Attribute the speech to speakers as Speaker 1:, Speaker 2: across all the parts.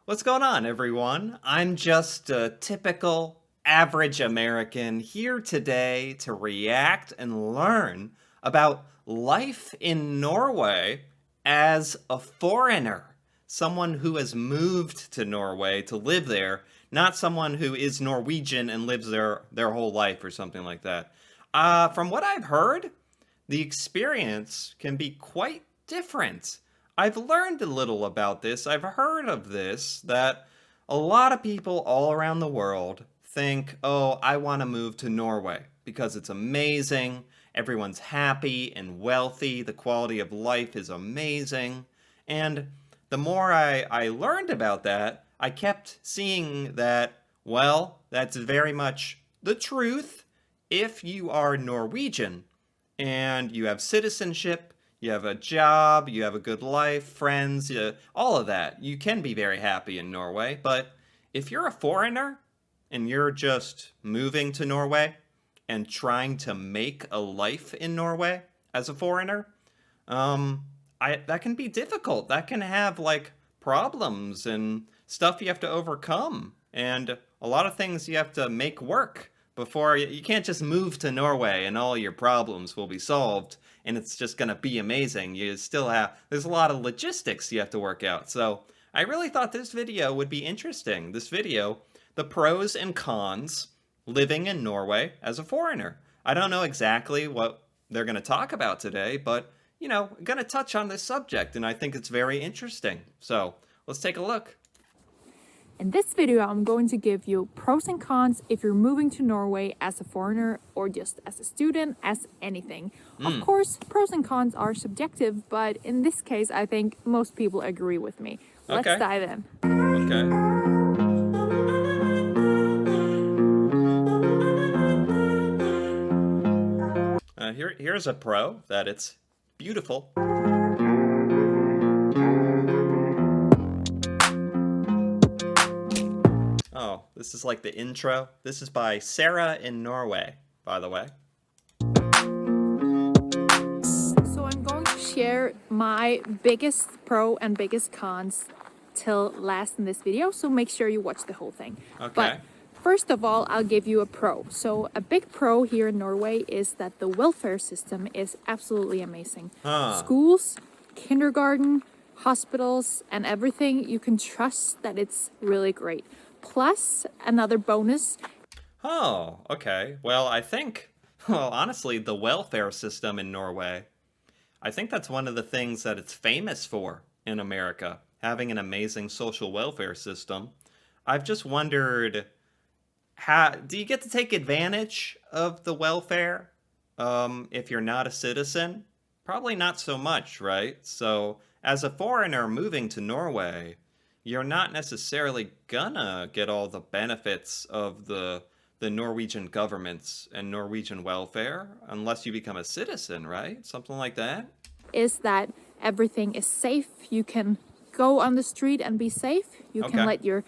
Speaker 1: What's going on, everyone? I'm just a typical average American here today to react and learn about life in Norway as a foreigner. Someone who has moved to Norway to live there, not someone who is Norwegian and lives there their whole life or something like that. From what I've heard, the experience can be quite different. I've learned a little about this. I've heard of this, that a lot of people all around the world think, oh, I want to move to Norway because it's amazing. Everyone's happy and wealthy. The quality of life is amazing. And the more I learned about that, I kept seeing that, well, that's very much the truth if you are Norwegian and you have citizenship, you have a job, you have a good life, friends, all of that. You can be very happy in Norway, but if you're a foreigner and you're just moving to Norway and trying to make a life in Norway as a foreigner, that can be difficult. That can have like problems and stuff you have to overcome, and a lot of things you have to make work before you can't just move to Norway and all your problems will be solved and it's just going to be amazing. You still have there's a lot of logistics you have to work out. So, I really thought this video would be interesting. This video, the pros and cons living in Norway as a foreigner. I don't know exactly what they're going to talk about today, but I'm going to touch on this subject and I think it's very interesting. So, let's take a look.
Speaker 2: In this video, I'm going to give you pros and cons if you're moving to Norway as a foreigner or just as a student, as anything. Of course, pros and cons are subjective, but in this case, I think most people agree with me. Let's
Speaker 1: Okay.
Speaker 2: dive in.
Speaker 1: Here's a pro that it's beautiful. Oh, this is like the intro. This is by Sarah in Norway, by the way.
Speaker 2: So I'm going to share my biggest pro and biggest cons till last in this video, so make sure you watch the whole thing.
Speaker 1: Okay.
Speaker 2: But first of all, I'll give you a pro. So a big pro here in Norway is that the welfare system is absolutely amazing. Schools, kindergarten, hospitals, and everything, you can trust that it's really great. Plus, another bonus.
Speaker 1: Oh, okay. Well, honestly, the welfare system in Norway, I think that's one of the things that it's famous for in America, having an amazing social welfare system. I've just wondered, do you get to take advantage of the welfare if you're not a citizen? Probably not so much, right? So, as a foreigner moving to Norway, you're not necessarily gonna get all the benefits of the Norwegian governments and Norwegian welfare unless you become a citizen, right? Something like that.
Speaker 2: Is that everything is safe. You can go on the street and be safe. You can let your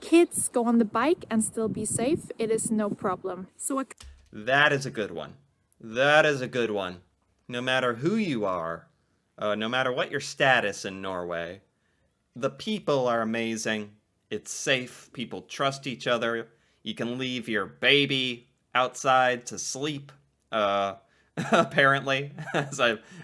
Speaker 2: kids go on the bike and still be safe. It is no problem.
Speaker 1: That is a good one. That is a good one. No matter who you are, no matter what your status in Norway, the people are amazing. It's safe. People trust each other. You can leave your baby outside to sleep. Apparently,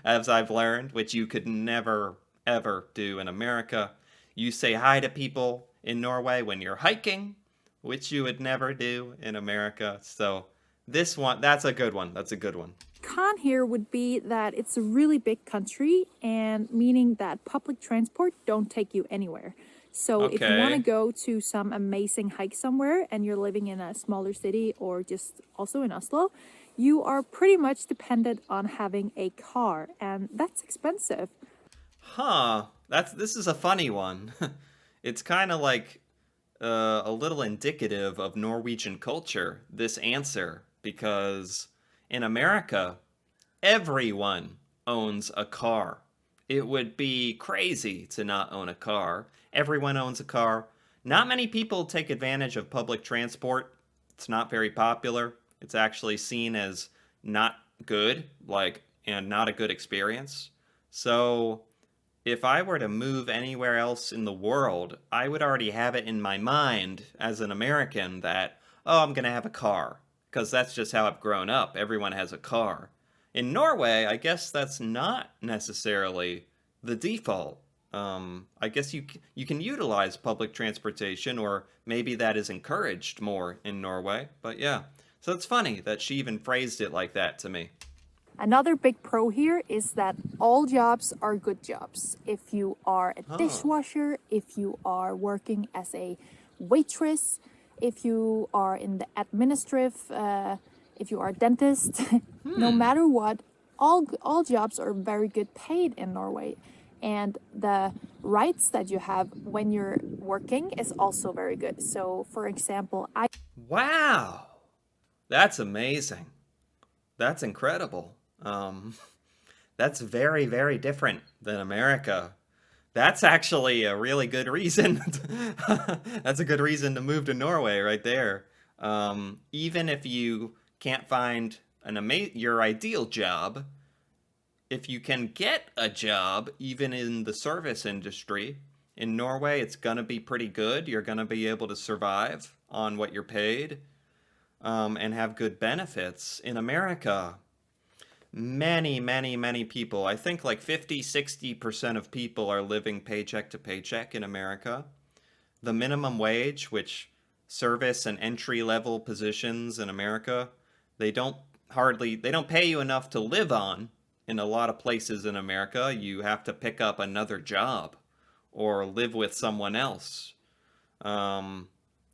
Speaker 1: as I've learned, which you could never ever do in America. You say hi to people in Norway when you're hiking, which you would never do in America. So that's a good one. That's a good one.
Speaker 2: Con here would be that it's a really big country, and meaning that public transport don't take you anywhere. So if you want to go to some amazing hike somewhere and you're living in a smaller city or just also in Oslo, you are pretty much dependent on having a car, and that's expensive.
Speaker 1: This is a funny one. It's kind of like a little indicative of Norwegian culture, this answer, because in America, everyone owns a car. It would be crazy to not own a car. Everyone owns a car. Not many people take advantage of public transport. It's not very popular. It's actually seen as not good, and not a good experience. So if I were to move anywhere else in the world, I would already have it in my mind as an American that, oh, I'm going to have a car. Because that's just how I've grown up. Everyone has a car. In Norway, I guess that's not necessarily the default. I guess you can utilize public transportation, or maybe that is encouraged more in Norway. But yeah, so it's funny that she even phrased it like that to me.
Speaker 2: Another big pro here is that all jobs are good jobs. If you are a
Speaker 1: Huh.
Speaker 2: dishwasher, if you are working as a waitress, if you are in the administrative, if you are a dentist, no
Speaker 1: Hmm.
Speaker 2: matter what, all jobs are very good paid in Norway. And the rights that you have when you're working is also very good. So, for example, I
Speaker 1: Wow. That's amazing. That's incredible. Um, that's very, very different than America. That's actually a really good reason. That's a good reason to move to Norway right there. Even if you can't find your ideal job, if you can get a job, even in the service industry, in Norway, it's gonna be pretty good. You're gonna be able to survive on what you're paid, and have good benefits. In America, many, many, many people, I think like 50, 60% of people are living paycheck to paycheck in America. The minimum wage, which service and entry level positions in America, they don't they don't pay you enough to live on in a lot of places in America. You have to pick up another job or live with someone else. Um,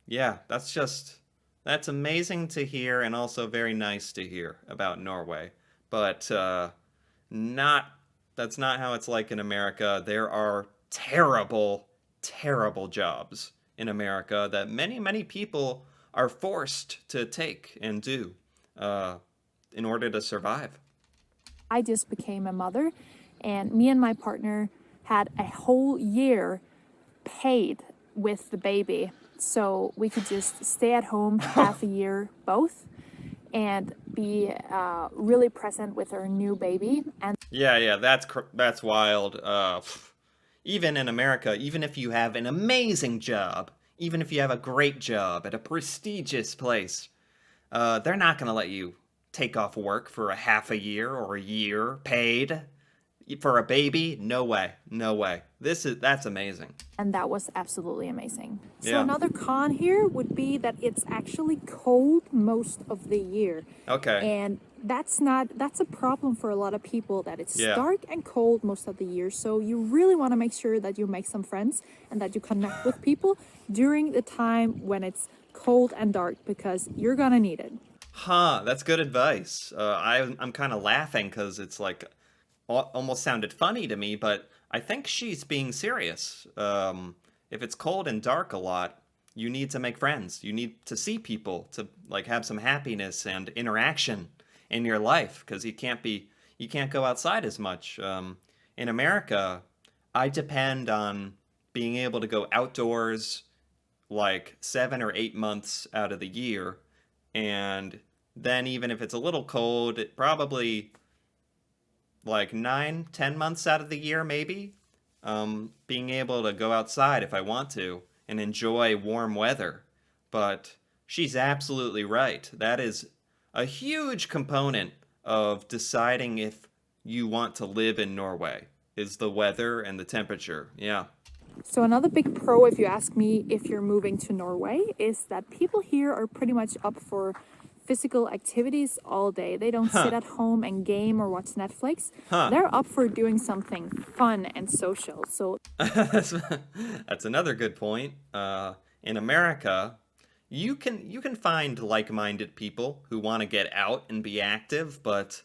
Speaker 1: yeah, that's amazing to hear and also very nice to hear about Norway. But not that's not how it's like in America. There are terrible, terrible jobs in America that many, many people are forced to take and do uh, in order to survive.
Speaker 2: I just became a mother, and me and my partner had a whole year paid with the baby. So we could just stay at home half a year both and be really present with our new baby. And
Speaker 1: Yeah, yeah, that's wild. Even in America, even if you have an amazing job, even if you have a great job at a prestigious place, they're not going to let you take off work for a half a year or a year paid for a baby. No way, no way. That's amazing.
Speaker 2: and that was absolutely amazing. So
Speaker 1: Yeah.
Speaker 2: another con here would be that it's actually cold most of the year.
Speaker 1: Okay.
Speaker 2: And that's a problem for a lot of people that it's
Speaker 1: Yeah.
Speaker 2: dark and cold most of the year. So you really want to make sure that you make some friends and that you connect with people during the time when it's cold and dark because you're gonna need it.
Speaker 1: Huh. That's good advice. I'm kind of laughing because it's like almost sounded funny to me, but I think she's being serious. If it's cold and dark a lot, you need to make friends. You need to see people to like have some happiness and interaction in your life because you can't go outside as much. In America, I depend on being able to go outdoors like 7 or 8 months out of the year, and then even if it's a little cold, it probably like 9, 10 months out of the year, maybe. Being able to go outside if I want to and enjoy warm weather. But she's absolutely right. That is a huge component of deciding if you want to live in Norway is the weather and the temperature. Yeah.
Speaker 2: So another big pro, if you ask me, if you're moving to Norway, is that people here are pretty much up for physical activities all day. They don't sit
Speaker 1: Huh.
Speaker 2: at home and game or watch Netflix.
Speaker 1: Huh.
Speaker 2: They're up for doing something fun and social. So
Speaker 1: that's, that's another good point. In America, you can find like-minded people who want to get out and be active, but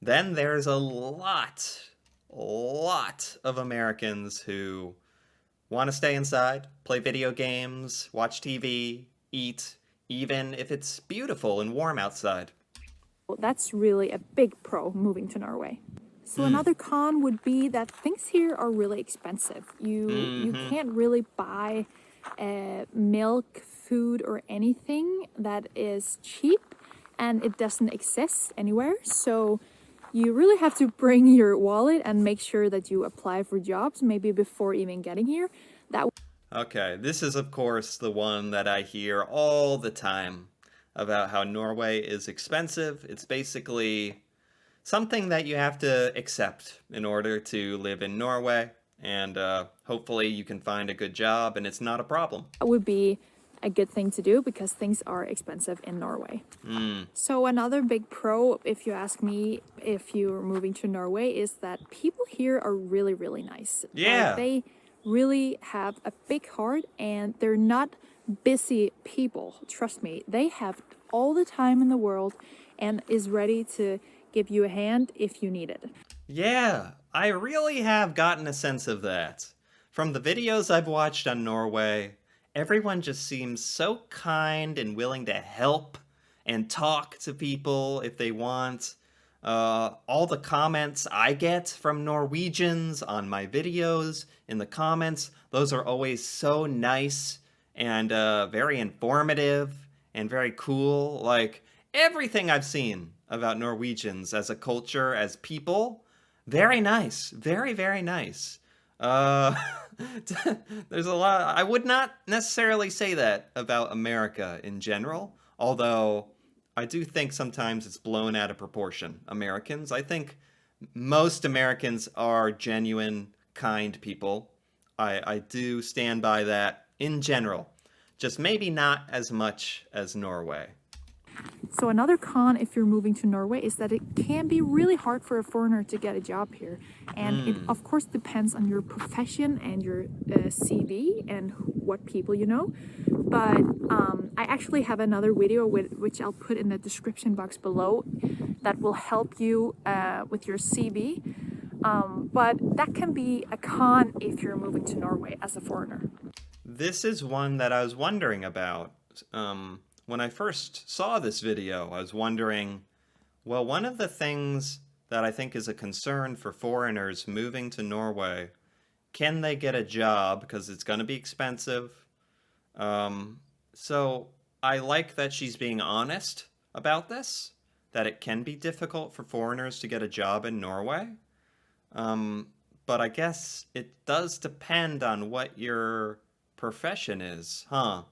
Speaker 1: then there's a lot of Americans who want to stay inside, play video games, watch TV, eat, even if it's beautiful and warm outside.
Speaker 2: that's really a big pro moving to Norway. So
Speaker 1: Hmm.
Speaker 2: another con would be that things here are really expensive. You
Speaker 1: Mm-hmm.
Speaker 2: can't really buy milk, food, or anything that is cheap, and it doesn't exist anywhere. So You really have to bring your wallet and make sure that you apply for jobs maybe before even getting here. That
Speaker 1: Okay, this is of course the one that I hear all the time about how Norway is expensive. It's basically something that you have to accept in order to live in Norway, and hopefully you can find a good job and it's not a problem.
Speaker 2: would be a good thing to do because things are expensive in Norway. So another big pro, if you ask me, if you're moving to Norway, is that people here are really, really nice. Like
Speaker 1: Yeah,
Speaker 2: they really have a big heart and they're not busy people. Trust me, they have all the time in the world and is ready to give you a hand if you need it.
Speaker 1: yeah, I really have gotten a sense of that. From the videos I've watched on Norway, everyone just seems so kind and willing to help and talk to people if they want. All the comments I get from Norwegians on my videos in the comments, those are always so nice and very informative and very cool. Like everything I've seen about Norwegians as a culture, as people, very nice, very, very nice. Uh, there's a lot. I would not necessarily say that about America in general, although I do think sometimes it's blown out of proportion. Americans, I think most Americans are genuine, kind people. I do stand by that in general, just maybe not as much as Norway.
Speaker 2: So another con if you're moving to Norway is that it can be really hard for a foreigner to get a job here. And it of course depends on your profession and your CV and what people you know. But I actually have another video which I'll put in the description box below that will help you with your CV. But that can be a con if you're moving to Norway as a foreigner.
Speaker 1: This is one that I was wondering about. When I first saw this video, I was wondering, well, one of the things that I think is a concern for foreigners moving to Norway, can they get a job? Because it's going to be expensive. So I like that she's being honest about this, that it can be difficult for foreigners to get a job in Norway. But I guess it does depend on what your profession is, huh?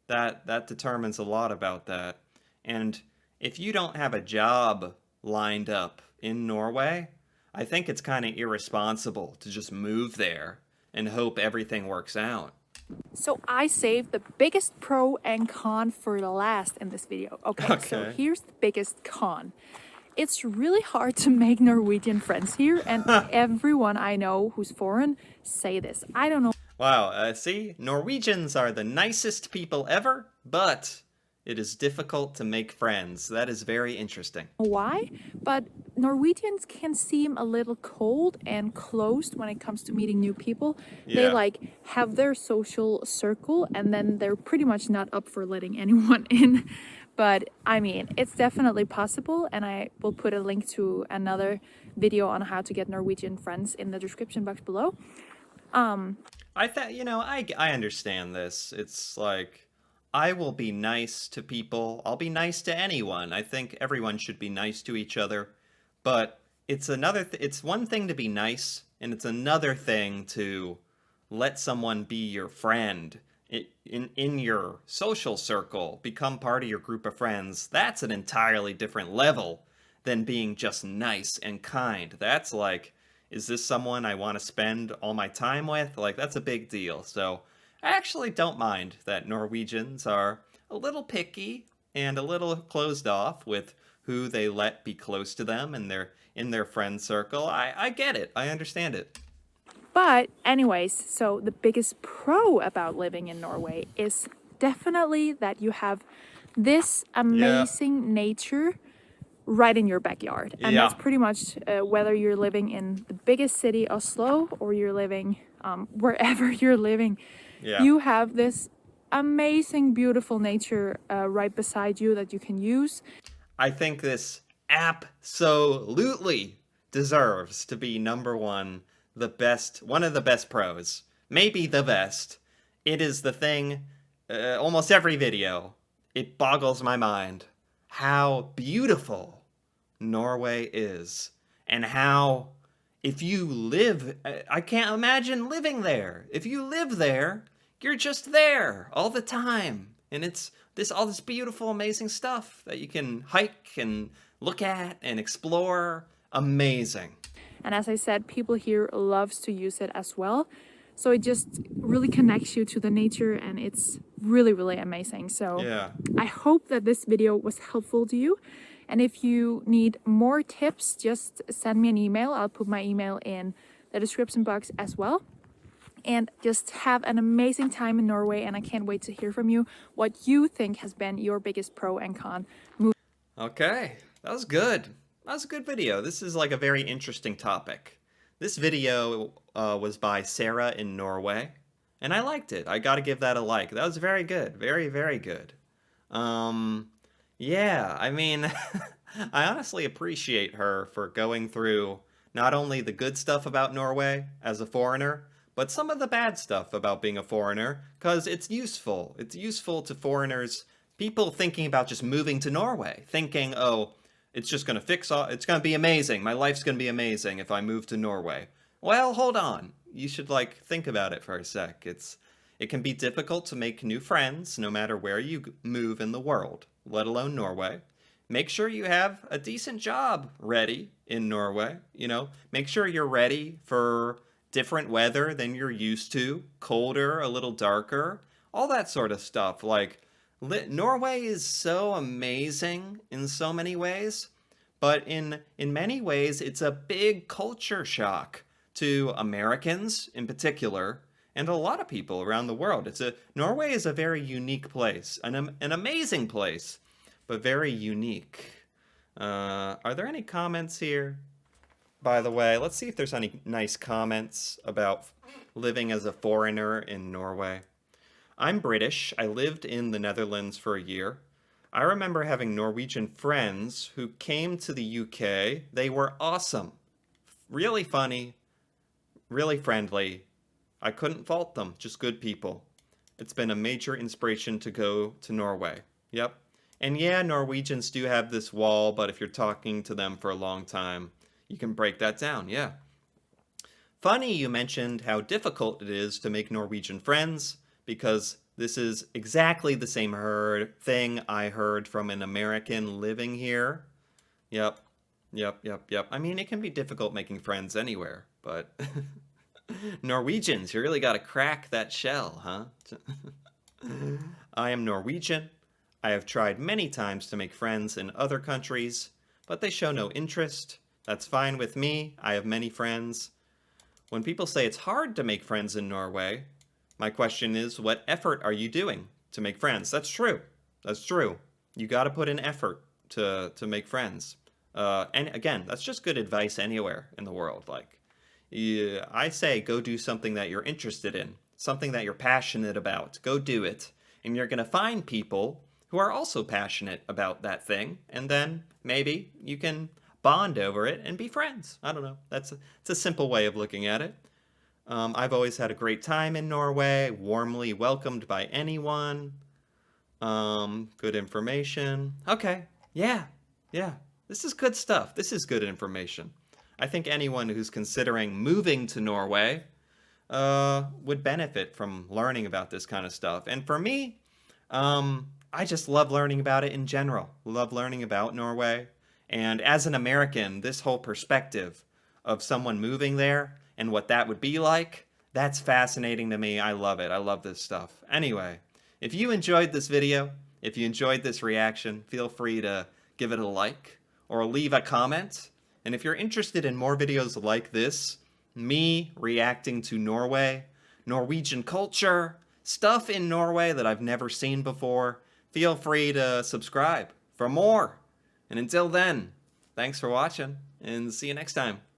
Speaker 1: That determines a lot about that. And if you don't have a job lined up in Norway, I think it's kind of irresponsible to just move there and hope everything works out.
Speaker 2: So I saved the biggest pro and con for the last in this video. Okay, so
Speaker 1: Okay.
Speaker 2: here's the biggest con. It's really hard to make Norwegian friends here, and everyone I know who's foreign say this. I don't know
Speaker 1: Wow, see, Norwegians are the nicest people ever, but it is difficult to make friends. That is very interesting.
Speaker 2: why, but Norwegians can seem a little cold and closed when it comes to meeting new people. They
Speaker 1: Yeah.
Speaker 2: like have their social circle and then they're pretty much not up for letting anyone in. But I mean, it's definitely possible, and I will put a link to another video on how to get Norwegian friends in the description box below.
Speaker 1: I thought, I understand this. It's like, I will be nice to people. I'll be nice to anyone. I think everyone should be nice to each other. But it's one thing to be nice, and it's another thing to let someone be your friend in your social circle, become part of your group of friends. That's an entirely different level than being just nice and kind. That's like, is this someone I want to spend all my time with? Like, that's a big deal. So I actually don't mind that Norwegians are a little picky and a little closed off with who they let be close to them and in their friend circle. I get it. I understand it.
Speaker 2: But, anyways, so the biggest pro about living in Norway is definitely that you have this
Speaker 1: Yeah.
Speaker 2: amazing nature right in your backyard. And that's
Speaker 1: Yeah.
Speaker 2: pretty much whether you're living in the biggest city, Oslo, or you're living wherever you're living.
Speaker 1: Yeah.
Speaker 2: You have this amazing, beautiful nature right beside you that you can use.
Speaker 1: I think this absolutely deserves to be number one, the best, one of the best pros. Maybe the best. It is the thing, almost every video, it boggles my mind how beautiful Norway is. and how if you live, I can't imagine living there. If you live there, you're just there all the time. And it's all this beautiful, amazing stuff that you can hike and look at and explore. Amazing.
Speaker 2: And as I said, people here loves to use it as well. So it just really connects you to the nature, and it's really, really amazing. So
Speaker 1: Yeah.
Speaker 2: I hope that this video was helpful to you. And if you need more tips, just send me an email. I'll put my email in the description box as well. And just have an amazing time in Norway. And I can't wait to hear from you what you think has been your biggest pro and con.
Speaker 1: Okay, that was good. That was a good video. This is like a very interesting topic. This video was by Sarah in Norway, and I liked it. I gotta give that a like. That was very good. Very, very good. Yeah, I mean, I honestly appreciate her for going through not only the good stuff about Norway as a foreigner, but some of the bad stuff about being a foreigner, because it's useful. It's useful to foreigners, people thinking about just moving to Norway, thinking, oh, it's just going to fix all, it's going to be amazing. My life's going to be amazing if I move to Norway. Well, hold on. You should think about it for a sec. It can be difficult to make new friends no matter where you move in the world, let alone Norway. Make sure you have a decent job ready in Norway. Make sure you're ready for different weather than you're used to, colder, a little darker, all that sort of stuff. Norway is so amazing in so many ways, but in many ways, it's a big culture shock to Americans in particular, and a lot of people around the world. Norway is a very unique place, an amazing place, but very unique. Are there any comments here? By the way, let's see if there's any nice comments about living as a foreigner in Norway. I'm British. I lived in the Netherlands for a year. I remember having Norwegian friends who came to the UK. They were awesome. Really funny. Really friendly. I couldn't fault them. Just good people. It's been a major inspiration to go to Norway. Yep. And yeah, Norwegians do have this wall, but if you're talking to them for a long time, you can break that down. Yeah. Funny you mentioned how difficult it is to make Norwegian friends, because this is exactly the same thing I heard from an American living here. Yep. I mean, it can be difficult making friends anywhere, but Norwegians, you really got to crack that shell, huh? I am Norwegian. I have tried many times to make friends in other countries, but they show no interest. That's fine with me. I have many friends. When people say it's hard to make friends in Norway, my question is, what effort are you doing to make friends? That's true. That's true. You got to put in effort to make friends. And again, that's just good advice anywhere in the world. I say go do something that you're interested in, something that you're passionate about. Go do it. And you're going to find people who are also passionate about that thing. And then maybe you can bond over it and be friends. I don't know. It's a simple way of looking at it. I've always had a great time in Norway, warmly welcomed by anyone. Good information. Okay. Yeah. This is good stuff. This is good information. I think anyone who's considering moving to Norway would benefit from learning about this kind of stuff. And for me, I just love learning about it in general. Love learning about Norway. And as an American, this whole perspective of someone moving there and what that would be like, that's fascinating to me. I love it. I love this stuff. Anyway, if you enjoyed this video, if you enjoyed this reaction, feel free to give it a like or leave a comment. And if you're interested in more videos like this, me reacting to Norway, Norwegian culture, stuff in Norway that I've never seen before, feel free to subscribe for more. And until then, thanks for watching, and see you next time.